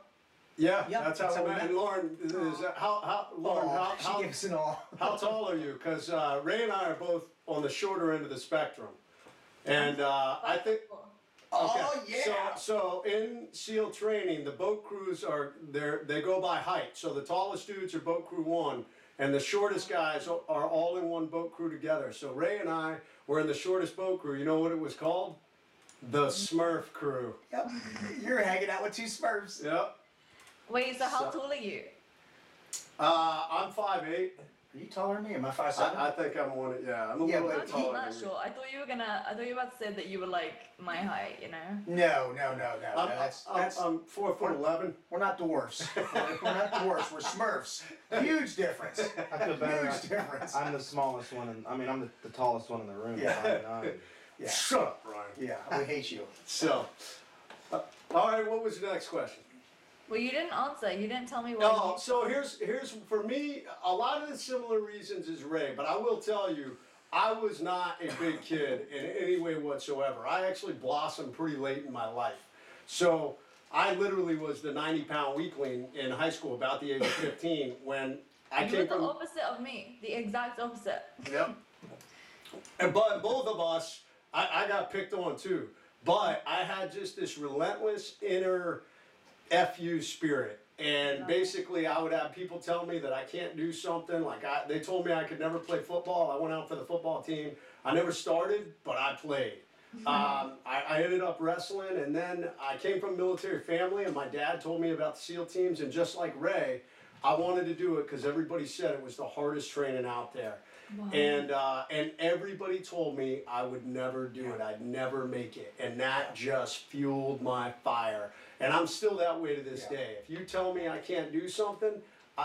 Yeah, that's how we met. And Lauren, Lauren, she gives it all. how tall are you? Because Ray and I are both on the shorter end of the spectrum, and I think. Oh yeah. So in SEAL training, the boat crews they go by height. So the tallest dudes are boat crew 1, and the shortest guys are all in one boat crew together. So Ray and I were in the shortest boat crew. You know what it was called? The Smurf crew. Yep. You're hanging out with 2 Smurfs. Yep. Wait, so how tall are you? I'm 5'8". Are you taller than me? Am I 5'7"? I think I'm one. Yeah, I'm a Yeah, little but bit I'm taller. not than you. sure. I thought you were about to say that you were like my height, No. That's I'm 4'11". we're not dwarfs. We're not dwarfs. We're Smurfs. Huge difference. I feel better. Huge difference. I'm the smallest one, I'm the tallest one in the room. Yeah. 5'9". Yeah. Shut up, Brian. Yeah. We hate you. So, all right. What was the next question? Well, you didn't answer. You didn't tell me what. No, so here's for me a lot of the similar reasons as Ray, but I will tell you, I was not a big kid in any way whatsoever. I actually blossomed pretty late in my life. So I literally was the 90-pound weakling in high school, about the age of 15, when I You came were the from. opposite of me. The exact opposite. Yep. But both of us, I got picked on too. But I had just this relentless inner FU spirit. And basically, I would have people tell me that I can't do something. Like they told me I could never play football. I went out for the football team. I never started, but I played. I ended up wrestling, and then I came from a military family, and my dad told me about the SEAL teams, and just like Ray, I wanted to do it because everybody said it was the hardest training out there. Wow. And everybody told me I would never do it. I'd never make it. And that just fueled my fire. And I'm still that way to this day. If you tell me I can't do something,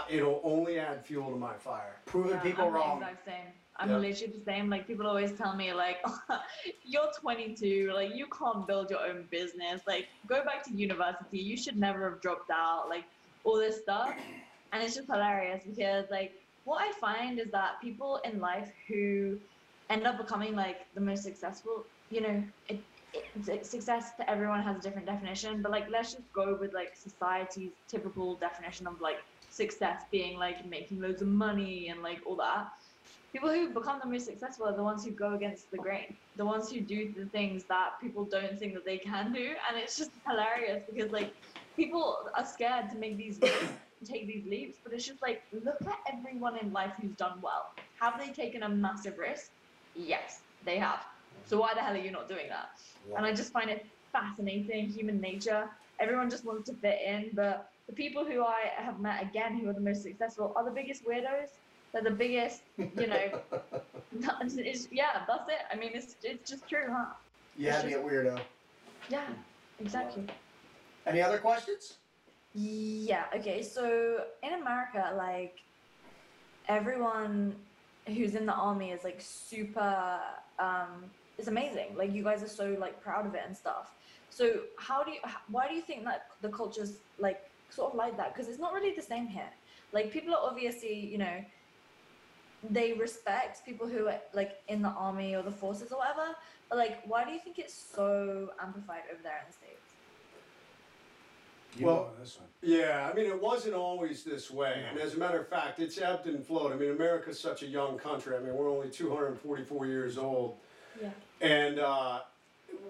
it'll only add fuel to my fire. Proving people I'm wrong. the exact same. I'm literally the same. Like, people always tell me, like, you're 22, like, you can't build your own business. Like, go back to university. You should never have dropped out. Like, all this stuff. And it's just hilarious because, like, what I find is that people in life who end up becoming, like, the most successful, you know, success to everyone has a different definition. But, like, let's just go with, like, society's typical definition of, like, success being, like, making loads of money and, like, all that. People who become the most successful are the ones who go against the grain, the ones who do the things that people don't think that they can do. And it's just hilarious because, like, people are scared to make these leaps, take these leaps, but it's just like, look at everyone in life who's done well. Have they taken a massive risk? Yes, they have. So why the hell are you not doing that? Yeah. And I just find it fascinating, human nature. Everyone just wants to fit in, but the people who I have met, again, who are the most successful are the biggest weirdos. They're the biggest, you know, yeah, that's it. I mean, it's just true, huh? You had to be a weirdo. Yeah, exactly. Any other questions? Yeah, okay, so in America, like, everyone who's in the army is, like, super, it's amazing. Like, you guys are so, like, proud of it and stuff. So why do you think that the culture's, like, sort of like that? Because it's not really the same here. Like, people are obviously, you know, they respect people who are, like, in the army or the forces or whatever, but, like, why do you think it's so amplified over there in the States? Well, yeah, I mean, it wasn't always this way. And as a matter of fact, it's ebbed and flowed. I mean, America's such a young country. I mean, we're only 244 years old. Yeah. And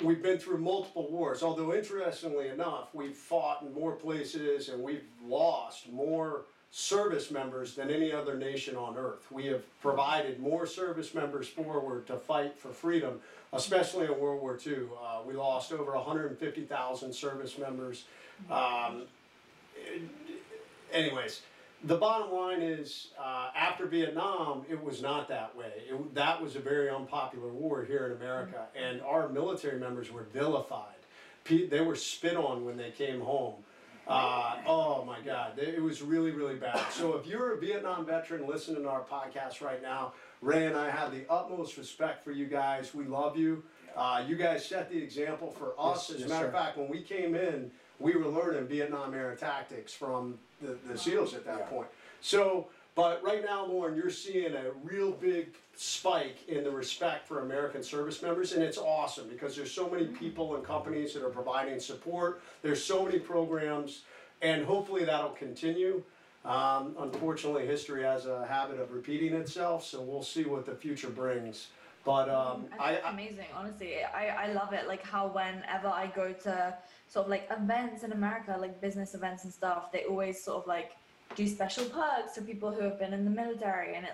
we've been through multiple wars. Although, interestingly enough, we've fought in more places and we've lost more service members than any other nation on earth. We have provided more service members forward to fight for freedom, especially in World War II. We lost over 150,000 service members. Anyways, the bottom line is, after Vietnam, it was not that way. That was a very unpopular war here in America, and our military members were vilified. They were spit on when they came home. Oh my God, it was really, really bad. So if you're a Vietnam veteran listening to our podcast right now, Ray and I have the utmost respect for you guys. We love you. You guys set the example for us. As a matter of fact, when we came in, we were learning Vietnam era tactics from the SEALs at that point. So, but right now, Lauren, you're seeing a real big spike in the respect for American service members, and it's awesome because there's so many people and companies that are providing support. There's so many programs, and hopefully that'll continue. Unfortunately, history has a habit of repeating itself, so we'll see what the future brings. But it's amazing, honestly. I love it. Like, how whenever I go to sort of like events in America, like business events and stuff, they always sort of like do special perks for people who have been in the military, and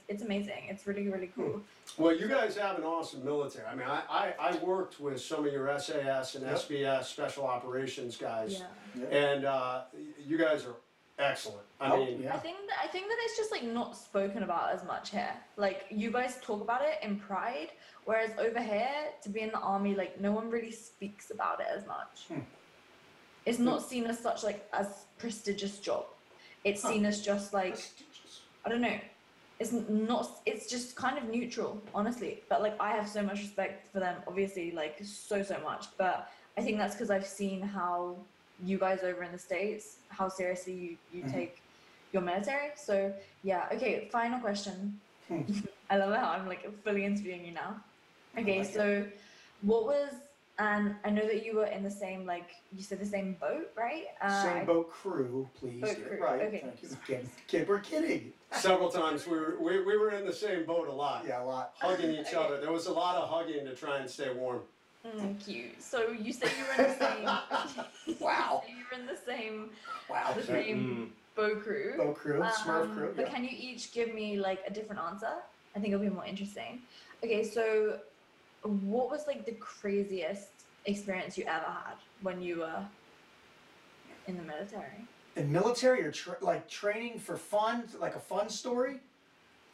it's amazing. It's really, really cool. Well, you guys have an awesome military. I mean, I worked with some of your SAS and SBS special operations guys, and you guys are excellent. I mean, I think that it's just like not spoken about as much here. Like, you guys talk about it in pride, whereas over here, to be in the army, like, no one really speaks about it as much. It's not seen as such, like, as prestigious job. It's seen as just like, I don't know. It's just kind of neutral, honestly. But, like, I have so much respect for them, obviously, like, so much. But I think that's because I've seen how you guys over in the States, how seriously you take your military. So, yeah. Okay, final question. I love how I'm, like, fully interviewing you now. Okay, so what was, and I know that you were in the same, like, you said the same boat, right? Same boat crew, please. Boat crew. Right. Okay. Kid, we're kidding. several times we were in the same boat a lot. Yeah, a lot. Hugging each other. There was a lot of hugging to try and stay warm. Cute. So you say you were in the same. Wow. You say you were in the same. Wow. The same boat crew. Boat crew, Smurf crew. But Yeah. can you each give me like a different answer? I think it'll be more interesting. Okay, so what was like the craziest experience you ever had when you were in the military? In military or like training for fun, like a fun story,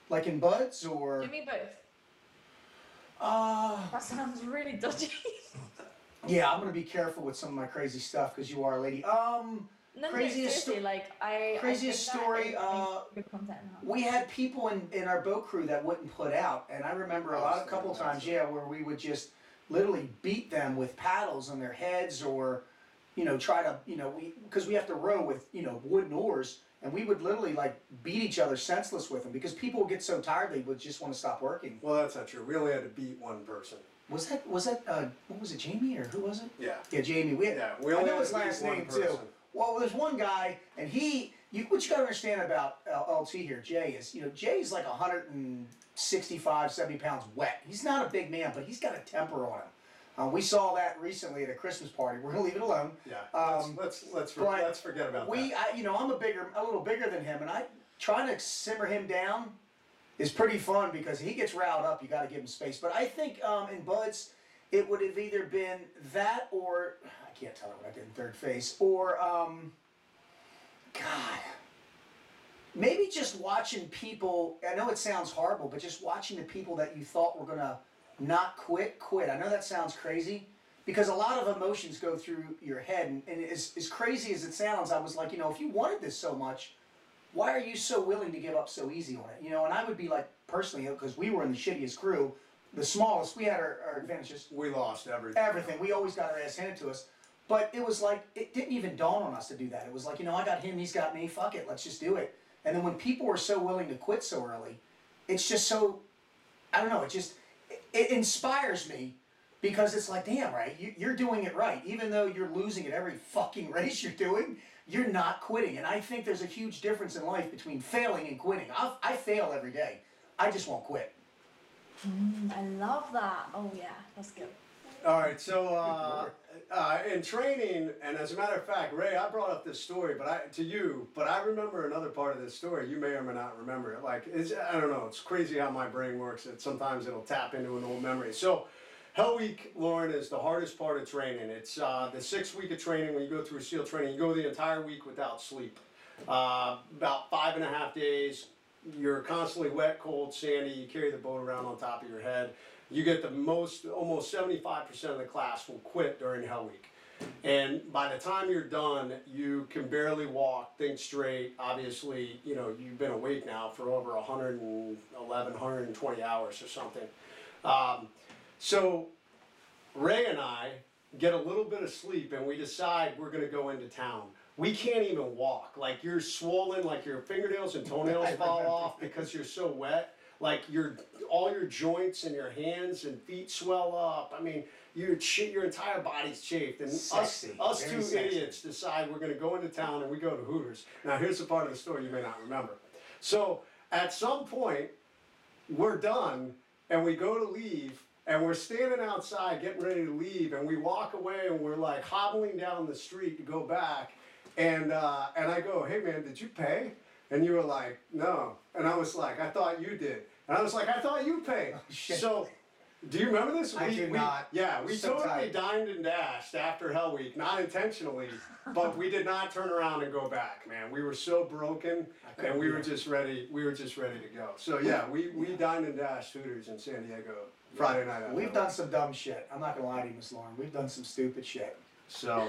like in Buds or. Give me both. Uh, That sounds really dodgy. yeah, I'm gonna be careful with some of my crazy stuff because you are a lady. No, Craziest seriously, like I. craziest I think story, that it makes good content now. we had people in our boat crew that wouldn't put out, and I remember a couple times, yeah, where we would just literally beat them with paddles on their heads, or, try to, because we have to row with, wooden oars, and we would literally like beat each other senseless with them because people would get so tired they would just want to stop working. Well, that's not true. We only had to beat one person. Was that what was it, Jamie, or who was it? Yeah. Yeah, Jamie. We I only know had his to beat last one name person. too. Well, there's one guy, and what you gotta understand about LT here, Jay, is, Jay's like 165, 70 pounds wet. He's not a big man, but he's got a temper on him. We saw that recently at a Christmas party. We're gonna leave it alone. Yeah. Let's forget about that. I'm a little bigger than him, and trying to simmer him down is pretty fun because he gets riled up. You got to give him space. But I think in Buds, it would have either been that, or I can't tell what I did in third phase, or God, maybe just watching people. I know it sounds horrible, but just watching the people that you thought were gonna not quit. I know that sounds crazy, because a lot of emotions go through your head, and as crazy as it sounds, I was like, if you wanted this so much, why are you so willing to give up so easy on it? And I would be like, personally, because we were in the shittiest crew, the smallest, we had our advantages. We lost everything. Everything. We always got our ass handed to us. But it was like, it didn't even dawn on us to do that. It was like, I got him, he's got me, fuck it, let's just do it. And then when people were so willing to quit so early, it's just so, I don't know, it inspires me, because it's like, damn, right, you're doing it right. Even though you're losing at every fucking race you're doing, you're not quitting. And I think there's a huge difference in life between failing and quitting. I fail every day. I just won't quit. I love that. Oh yeah, that's good. All right, so in training, and as a matter of fact, Ray, I brought up this story, but I remember another part of this story. You may or may not remember it. I don't know. It's crazy how my brain works. Sometimes it'll tap into an old memory. So, Hell Week, Lauren, is the hardest part of training. It's the 6 week of training. When you go through SEAL training, you go the entire week without sleep. About 5.5 days. You're constantly wet, cold, sandy. You carry the boat around on top of your head. You get almost 75% of the class will quit during Hell Week. And by the time you're done, you can barely walk, think straight. Obviously, you've been awake now for over 111, 120 hours or something. So Ray and I get a little bit of sleep, and we decide we're going to go into town. We can't even walk. Like, you're swollen, like your fingernails and toenails fall off because you're so wet. Like, all your joints and your hands and feet swell up. I mean, your entire body's chafed. And us two idiots decide we're going to go into town, and we go to Hooters. Now, here's the part of the story you may not remember. So at some point, we're done, and we go to leave, and we're standing outside getting ready to leave, and we walk away, and we're like hobbling down the street to go back. And I go, hey man, did you pay? And you were like, no. And I was like, I thought you did. And I was like, I thought you paid. Oh, shit. So, do you remember this? I do not. Yeah, we So totally tight. dined and dashed after Hell Week, not intentionally, but we did not turn around and go back, man. We were so broken, and we were just ready. We were just ready to go. So yeah, we dined and dashed Hooters in San Diego Friday night. We've done some dumb shit. I'm not gonna lie to you, Miss Lauren. We've done some stupid shit. So,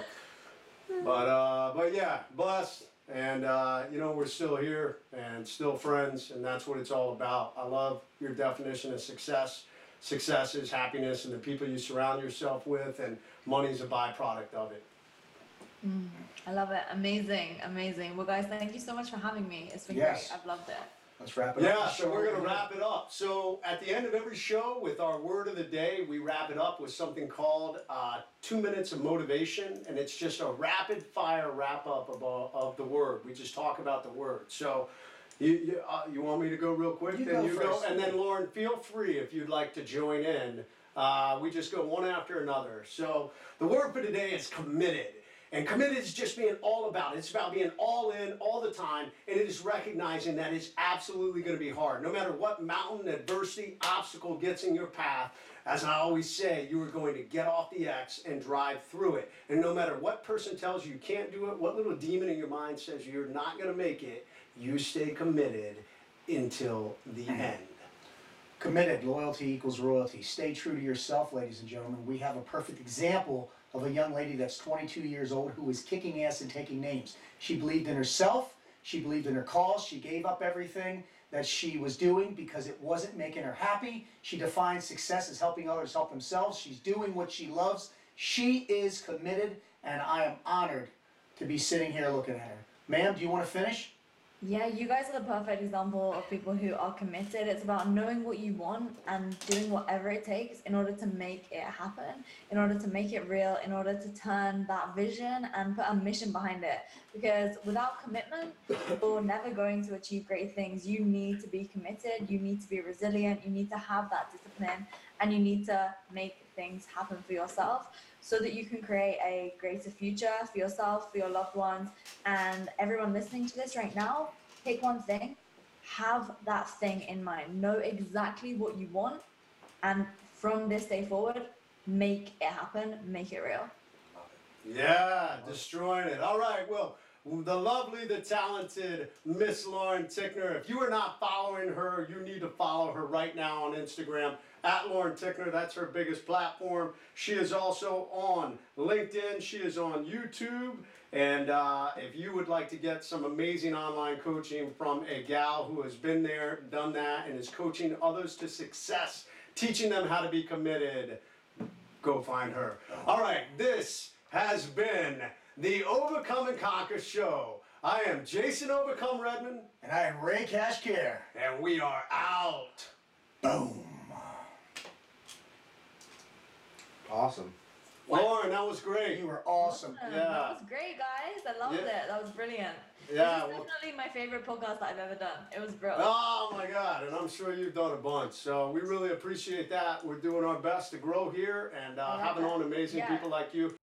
but yeah, blessed, and we're still here and still friends, and that's what it's all about. I love your definition of success. Success is happiness and the people you surround yourself with, and money's a byproduct of it. I love it. Amazing. Well, guys, thank you so much for having me. It's been Yes. great. I've loved it. Let's wrap it up. Yeah, so we're going to wrap it up. So at the end of every show, with our word of the day, we wrap it up with something called 2 minutes of motivation, and it's just a rapid fire wrap up of the word. We just talk about the word. So, You want me to go real quick? You Then go you go, first. and then Lauren, feel free if you'd like to join in. We just go one after another. So the word for today is committed. And committed is just being all about it. It's about being all in all the time, and it is recognizing that it's absolutely going to be hard. No matter what mountain, adversity, obstacle gets in your path, as I always say, you are going to get off the X and drive through it. And no matter what person tells you can't do it, what little demon in your mind says you're not going to make it, you stay committed until the end. Committed, loyalty equals royalty. Stay true to yourself, ladies and gentlemen. We have a perfect example of a young lady that's 22 years old who is kicking ass and taking names. She believed in herself, she believed in her cause, she gave up everything that she was doing because it wasn't making her happy. She defines success as helping others help themselves. She's doing what she loves. She is committed, and I am honored to be sitting here looking at her. Ma'am, do you want to finish? Yeah, you guys are the perfect example of people who are committed. It's about knowing what you want and doing whatever it takes in order to make it happen, in order to make it real, in order to turn that vision and put a mission behind it. Because without commitment, you're never going to achieve great things. You need to be committed, you need to be resilient, you need to have that discipline, and you need to make things happen for yourself so that you can create a greater future for yourself, for your loved ones, and everyone listening to this right now. Pick one thing, have that thing in mind, know exactly what you want, and from this day forward, make it happen, make it real. Yeah, destroying it. All right, well, the lovely, the talented Miss Lauren Tickner. If you are not following her, you need to follow her right now on Instagram at Lauren Tickner. That's her biggest platform. She is also on LinkedIn. She is on YouTube. And if you would like to get some amazing online coaching from a gal who has been there, done that, and is coaching others to success, teaching them how to be committed, go find her. All right, this has been the Overcome and Conquer Show. I am Jason Overcome Redmond. And I am Ray Cashcare. And we are out. Boom. Awesome. Lauren, that was great. You were awesome. Awesome. Yeah. That was great, guys. I loved Yeah. it. That was brilliant. Yeah, This is well- definitely my favorite podcast that I've ever done. It was brilliant. Oh my God, and I'm sure you've done a bunch. So we really appreciate that. We're doing our best to grow here and having on amazing Yeah. people like you.